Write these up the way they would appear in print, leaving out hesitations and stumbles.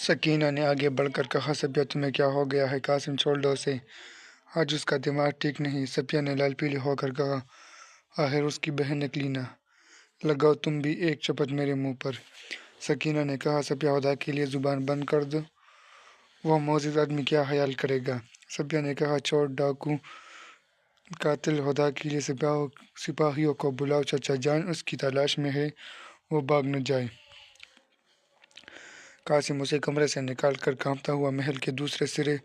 سکینہ نے آگے بڑھ کر کہا، صفیہ تمہیں کیا ہو گیا ہے؟ قاسم چھوڑ دو اسے، آج اس کا دماغ ٹھیک نہیں۔ صفیہ نے لال پیلی ہو کر کہا، آخر اس کی بہن نکلی نا، لگاؤ تم بھی ایک چپت میرے منہ پر۔ سکینہ نے کہا، صفیہ خدا کے لیے زبان بند کر دو، وہ معزز آدمی کیا خیال کرے گا؟ صفیہ نے کہا، چور، ڈاکو، قاتل، خدا کے لیے سپاہیوں کو بلاؤ، چچا جان اس کی تلاش میں ہے، وہ بھاگ نہ جائے۔ قاسم اسے کمرے سے نکال کر کانپتا ہوا محل کے دوسرے سرے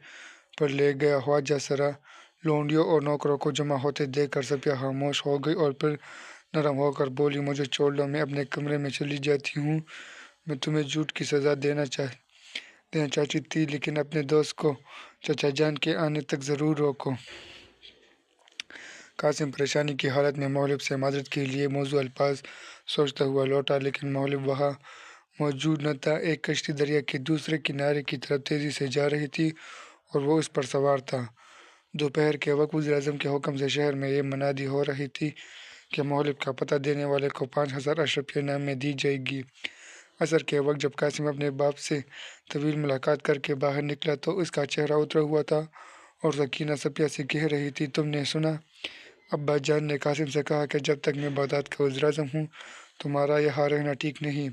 پر لے گیا۔ خواجہ سرا لونڈیوں اور نوکروں کو جمع ہوتے دیکھ کر صفیہ خاموش ہو گئی اور پھر نرم ہو کر بولی، مجھے چھوڑ دو، میں اپنے کمرے میں چلی جاتی ہوں۔ میں تمہیں جھوٹ کی سزا دینا چاہتی تھی، لیکن اپنے دوست کو چچا جان کے آنے تک ضرور روکو۔ قاسم پریشانی کی حالت میں مولب سے معذرت کے لیے موزوں الفاظ سوچتا ہوا لوٹا، لیکن مولب وہاں موجود نہ تھا۔ ایک کشتی دریا کے دوسرے کنارے کی طرف تیزی سے جا رہی تھی اور وہ اس پر سوار تھا۔ دوپہر کے وقت وزیر اعظم کے حکم سے شہر میں یہ منادی ہو رہی تھی کہ مولب کا پتہ دینے والے کو 5000 اشرفیہ انعام دی جائے گی۔ عصر کے وقت جب قاسم اپنے باپ سے طویل ملاقات کر کے باہر نکلا تو اس کا چہرہ اترا ہوا تھا اور سکینہ صفیہ سے کہہ رہی تھی، تم نے سنا؟ ابا جان نے قاسم سے کہا کہ جب تک میں بغداد کا وزیر اعظم ہوں تمہارا یہاں رہنا ٹھیک نہیں۔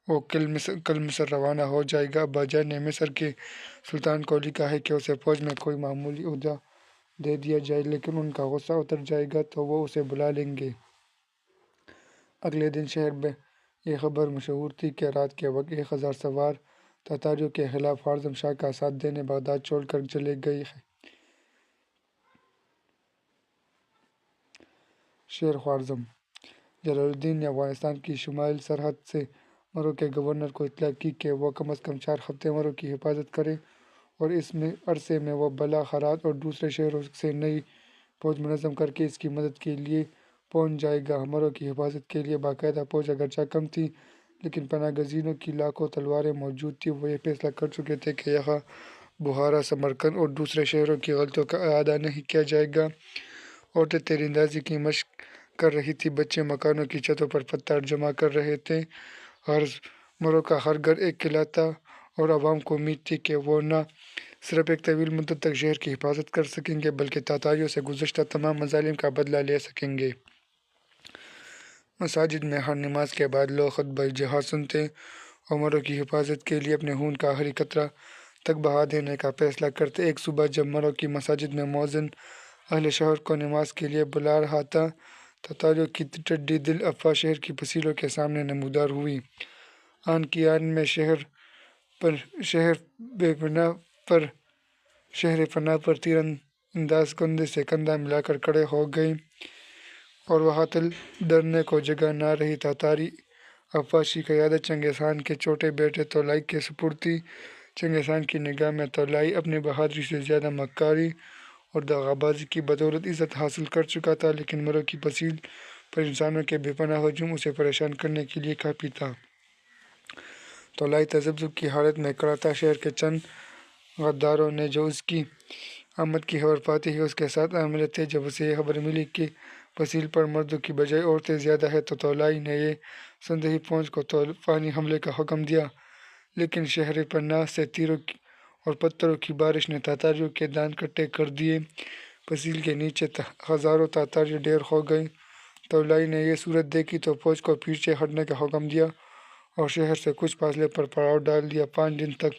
وہ کل مصر روانہ ہو جائے گا۔ ابا جان نے مصر کے سلطان کو لکھا ہے کہ اسے فوج میں کوئی معمولی عہدہ دے دیا جائے، لیکن ان کا غصہ اتر جائے گا تو وہ اسے بلا لیں گے۔ اگلے دن شہر میں یہ خبر مشہور تھی کہ رات کے وقت 1000 سوار تاتاریوں کے خلاف خوارزم شاہ کا ساتھ دینے بغداد چھوڑ کر چلے گئے ہیں۔ شہر خوارزم جلال الدین نے افغانستان کی شمالی سرحد سے مرو کے گورنر کو اطلاع کی کہ وہ کم از کم 4 ہفتے مرو کی حفاظت کرے اور اس عرصے میں وہ بلا، ہرات اور دوسرے شہروں سے نئی فوج منظم کر کے اس کی مدد کے لیے پہنچ جائے گا۔ مرو کی حفاظت کے لیے باقاعدہ فوج اگرچہ کم تھی، لیکن پناہ گزینوں کی لاکھوں تلواریں موجود تھیں۔ وہ یہ فیصلہ کر چکے تھے کہ یہاں بخارا، سمرقند اور دوسرے شہروں کی غلطیوں کا اعادہ نہیں کیا جائے گا۔ عورتیں تیر اندازی کی مشق کر رہی تھیں، بچے مکانوں کی چھتوں پر پتھر جمع کر رہے تھے۔ غرض مرو کا ہر گھر ایک قلعہ تھا اور عوام کو امید تھی کہ وہ نہ صرف ایک طویل مدت تک شہر کی حفاظت کر سکیں گے بلکہ تاتاریوں سے گزشتہ تمام مظالم کا بدلہ لے سکیں گے۔ مساجد میں ہر نماز کے بعد لوگ خطبہ جہاد سنتے اور مرو کی حفاظت کے لیے اپنے خون کا آخری قطرہ تک بہا دینے کا فیصلہ کرتے۔ ایک صبح جب مرو کی مساجد میں مؤذن اہل شہر کو نماز کے لیے بلا رہا تھا، تاتاریوں کی ٹھنڈی دل افواہ شہر کی فصیلوں کے سامنے نمودار ہوئی۔ آن کی آن میں شہر پناہ پر تیر انداز کندھے سے کندھا ملا کر کھڑے ہو گئے اور وہاں تل ڈرنے کو جگہ نہ رہی۔ تاتاری افواج کی قیادت چنگیز خان کے چھوٹے بیٹے تولائی کے سپرد تھی۔ چنگیز خان کی نگاہ میں تولائی اپنی بہادری سے زیادہ مکاری اور دغا بازی کی بدولت عزت حاصل کر چکا تھا، لیکن مرو کی فصیل پر انسانوں کے بے پناہ ہجوم اسے پریشان کرنے کے لیے کافی تھا۔ تولائی تذبذب کی حالت میں کھڑا تھا۔ شہر کے چند غداروں نے جو اس کی آمد کی خبر پاتے ہی اس کے ساتھ آ ملے تھے۔ جب اسے یہ خبر ملی کہ فصیل پر مردوں کی بجائے عورتیں زیادہ ہیں تو تولائی نے یہ سندھی فوج کو طوفانی حملے کا حکم دیا، لیکن شہر پناہ سے تیروں اور پتھروں کی بارش نے تاتاریوں کے دان کھٹے کر دیے۔ فصیل کے نیچے ہزاروں تاتاری ڈھیر ہو گئے۔ تولائی نے یہ صورت دیکھی تو فوج کو پیچھے ہٹنے کا حکم دیا اور شہر سے کچھ فاصلے پر پڑاؤ ڈال دیا۔ 5 دن تک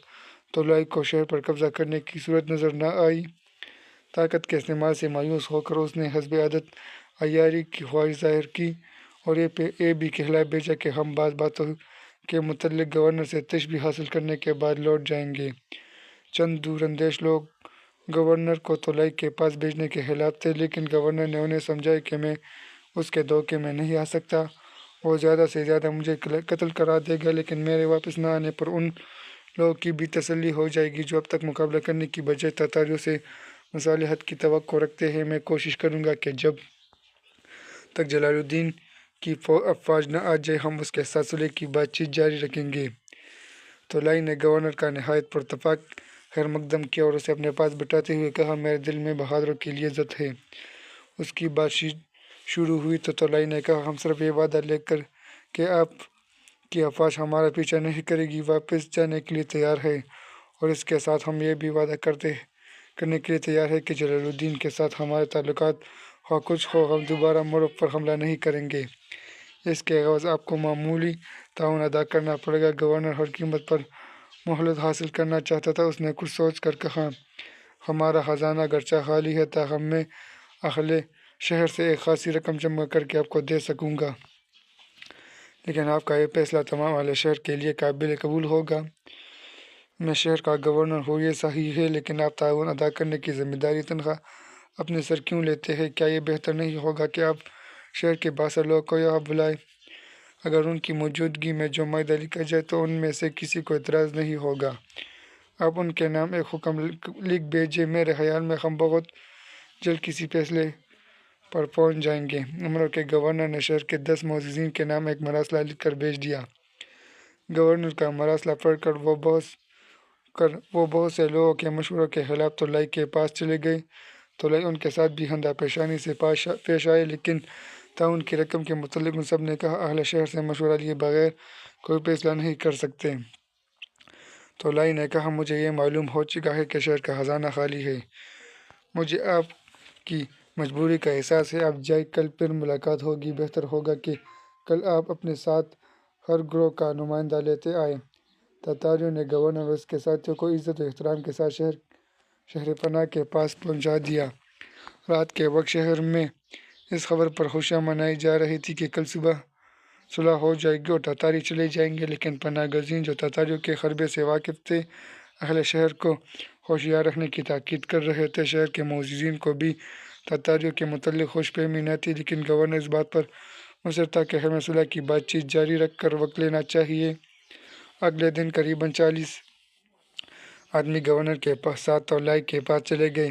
تولائی کو شہر پر قبضہ کرنے کی صورت نظر نہ آئی۔ طاقت کے استعمال سے مایوس ہو کر اس نے حسب عادت عیاری کی خواہش ظاہر کی اور یہ بھی کہلا بھیجا کہ ہم بعض باتوں کے متعلق گورنر سے تشبیہ حاصل کرنے کے بعد لوٹ جائیں گے۔ چند دور اندیش لوگ گورنر کو تولائی کے پاس بھیجنے کے خلاف تھے، لیکن گورنر نے انہیں سمجھایا کہ میں اس کے دھوکے میں نہیں آ سکتا۔ وہ زیادہ سے زیادہ مجھے قتل کرا دے گا، لیکن میرے واپس نہ آنے پر ان لوگوں کی بھی تسلی ہو جائے گی جو اب تک مقابلہ کرنے کی بجائے تاتاریوں سے مصالحت کی توقع رکھتے ہیں۔ میں کوشش کروں گا کہ جب تک جلال الدین کی افواج نہ آ جائے ہم اس کے ساتھ صلح کی بات چیت جاری رکھیں گے۔ تولائی نے گورنر کا نہایت پراتفاق خیر مقدم کیا اور اسے اپنے پاس بٹھاتے ہوئے کہا، میرے دل میں بہادروں کے لیے عزت ہے۔ اس کی بات چیت شروع ہوئی تو تولائی نے کہا، ہم صرف یہ وعدہ لے کر کہ آپ کہ افواج ہمارا پیچھا نہیں کرے گی، واپس جانے کے لیے تیار ہے، اور اس کے ساتھ ہم یہ بھی وعدہ کرنے کے لیے تیار ہے کہ جلال الدین کے ساتھ ہمارے تعلقات ہو کچھ ہو، ہم دوبارہ ملک پر حملہ نہیں کریں گے۔ اس کے عوض آپ کو معمولی تعاون ادا کرنا پڑے گا۔ گورنر ہر قیمت پر مہلت حاصل کرنا چاہتا تھا۔ اس نے کچھ سوچ کر کہا، ہمارا خزانہ گرچہ خالی ہے، تاہم میں اہل شہر سے ایک خاصی رقم جمع کر کے آپ کو دے سکوں گا، لیکن آپ کا یہ فیصلہ تمام اہل شہر کے لیے قابل قبول ہوگا۔ میں شہر کا گورنر ہوں، یہ صحیح ہے، لیکن آپ تعاون ادا کرنے کی ذمہ داری تنخواہ اپنے سر کیوں لیتے ہیں؟ کیا یہ بہتر نہیں ہوگا کہ آپ شہر کے باثر لوگوں کو یہاں بلائیں؟ اگر ان کی موجودگی میں جو معاہدہ لکھا جائے تو ان میں سے کسی کو اعتراض نہیں ہوگا۔ آپ ان کے نام ایک حکم لکھ بھیجیں، میرے خیال میں ہم بہت جلد کسی فیصلے پر پہنچ جائیں گے۔ امروہہ کے گورنر نے شہر کے 10 معززین کے نام ایک مراسلہ لکھ کر بھیج دیا۔ گورنر کا مراسلہ پڑھ کر وہ بہت سے لوگوں کے مشوروں کے خلاف طولائی کے پاس چلے گئے۔ طولائی ان کے ساتھ بھی ہندا پیشانی سے پیش آئے، لیکن تعاون کی رقم کے متعلق ان سب نے کہا، اہل شہر سے مشورہ لیے بغیر کوئی فیصلہ نہیں کر سکتے۔ طولائی نے کہا، مجھے یہ معلوم ہو چکا ہے کہ شہر کا خزانہ خالی ہے۔ مجھے آپ کی مجبوری کا احساس ہے۔ آپ جائیں، کل پھر ملاقات ہوگی۔ بہتر ہوگا کہ کل آپ اپنے ساتھ ہر گروہ کا نمائندہ لیتے آئیں۔ تاتاریوں نے گورنر اور اس کے ساتھیوں کو عزت و احترام کے ساتھ شہر پناہ کے پاس پہنچا دیا۔ رات کے وقت شہر میں اس خبر پر خوشیاں منائی جا رہی تھی کہ کل صبح صلح ہو جائے گی اور تاتاری چلے جائیں گے، لیکن پناہ گزین جو تاتاریوں کے حربے سے واقف تھے، اہل شہر کو ہوشیار رہنے کی تاکید کر رہے تھے۔ شہر کے معززین کو بھی تاتاریوں کے متعلق خوش فہمی نہ تھی، لیکن گورنر اس بات پر مصر تھا کہ ہمیں صلح کی بات چیت جاری رکھ کر وقت لینا چاہیے۔ اگلے دن قریباً 40 آدمی گورنر کے ساتھ طولائی کے پاس چلے گئے۔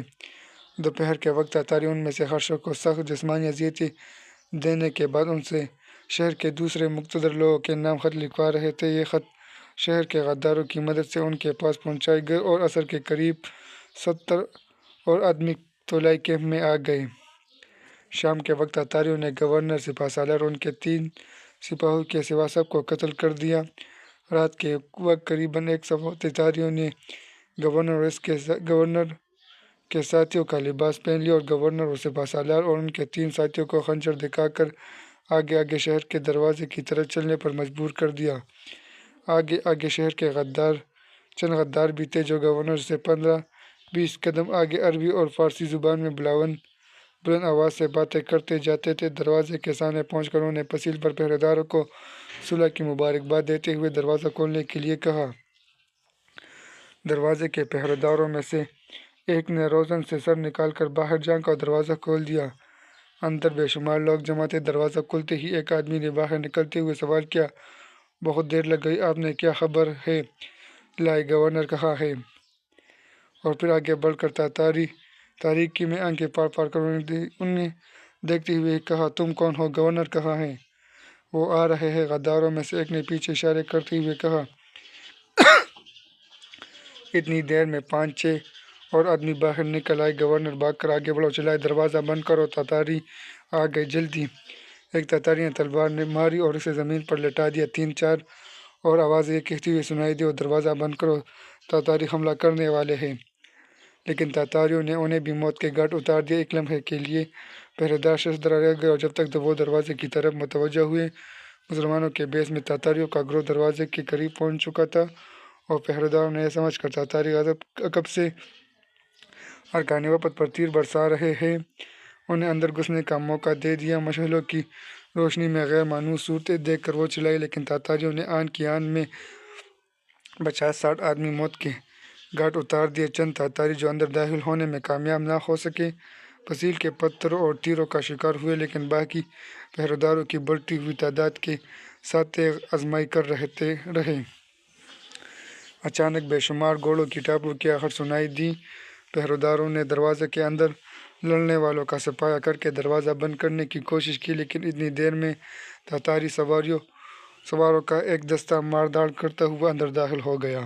دوپہر کے وقت تاتاری ان میں سے ہر شخص کو سخت جسمانی اذیتیں دینے کے بعد ان سے شہر کے دوسرے مقتدر لوگوں کے نام خط لکھوا رہے تھے۔ یہ خط شہر کے غداروں کی مدد سے ان کے پاس پہنچائے گئے اور عصر کے قریب 70 اور آدمی طولائی کیمپ میں آ گئے۔ شام کے وقت تاتاریوں نے گورنر، سپہ سالار اور ان کے 3 سپاہیوں کے سوا سب کو قتل کر دیا۔ رات کے وقت قریباً 100 تاتاریوں نے گورنر کے ساتھیوں کا لباس پہن لیا اور گورنر اور سپہ سالار اور ان کے 3 ساتھیوں کو خنجر دکھا کر آگے آگے شہر کے دروازے کی طرف چلنے پر مجبور کر دیا۔ آگے آگے شہر کے چند غدار بھی تھے جو گورنر سے 15-20 قدم آگے عربی اور فارسی زبان میں بلند آواز سے باتیں کرتے جاتے تھے۔ دروازے کے سامنے پہنچ کر انہوں نے پسیل پر پہرے داروں کو صلح کی مبارکباد دیتے ہوئے دروازہ کھولنے کے لیے کہا۔ دروازے کے پہرے داروں میں سے ایک نے روزن سے سر نکال کر باہر جھانکا اور دروازہ کھول دیا۔ اندر بے شمار لوگ جمع تھے۔ دروازہ کھلتے ہی ایک آدمی نے باہر نکلتے ہوئے سوال کیا، بہت دیر لگ گئی، آپ نے کیا خبر ہے لائے؟ گورنر کہاں ہے؟ اور پھر آگے بڑھ کر تاریکی میں آنکھیں پھاڑ پھاڑ کر انہیں دیکھتے ہوئے کہا، تم کون ہو؟ گورنر کہاں ہے؟ وہ آ رہے ہیں۔ غداروں میں سے ایک نے پیچھے اشارے کرتے ہوئے کہا۔ اتنی دیر میں 5-6 اور آدمی باہر نکل آئے۔ گورنر بھاگ کر آگے بڑھا اور چلائے، دروازہ بند کرو، تاتاری آ گئے، جلدی! ایک تاتاری نے تلوار ماری اور اسے زمین پر لٹا دیا۔ 3-4 اور آوازیں یہ کہتی ہوئی سنائی دیں، دروازہ بند کرو، تاتاری حملہ کرنے والے ہیں! لیکن تاتاریوں نے انہیں بھی موت کے گھاٹ اتار دیا۔ ایک لمحے کے لیے پہرے دار ششدر رہ گئے اور جب تک وہ دروازے کی طرف متوجہ ہوئے۔ مسلمانوں کے بیس میں تاتاریوں کا گروہ دروازے کے قریب پہنچ چکا تھا اور پہرے داروں نے یہ سمجھ کر تاتاری عقب سے ارکان وفد پر تیر برسا رہے ہیں، انہیں اندر گھسنے کا موقع دے دیا۔ مشعلوں کی روشنی میں غیر مانوس صورتیں دیکھ کر وہ چلائے، لیکن تاتاریوں نے آن کی آن میں 50-60 آدمی موت کے گھاٹ اتار دیے۔ چند تاتاری جو اندر داخل ہونے میں کامیاب نہ ہو سکے، پسیل کے پتھروں اور تیروں کا شکار ہوئے، لیکن باقی پہرے داروں کی بڑھتی ہوئی تعداد کے ساتھ تیغ آزمائی کر رہے۔ اچانک بے شمار گھوڑوں کی ٹاپوں کی آہٹ سنائی دی۔ پہرے داروں نے دروازے کے اندر لڑنے والوں کا سفایا کر کے دروازہ بند کرنے کی کوشش کی، لیکن اتنی دیر میں تاتاری سواروں کا ایک دستہ مار دھاڑ کرتا ہوا اندر داخل ہو گیا۔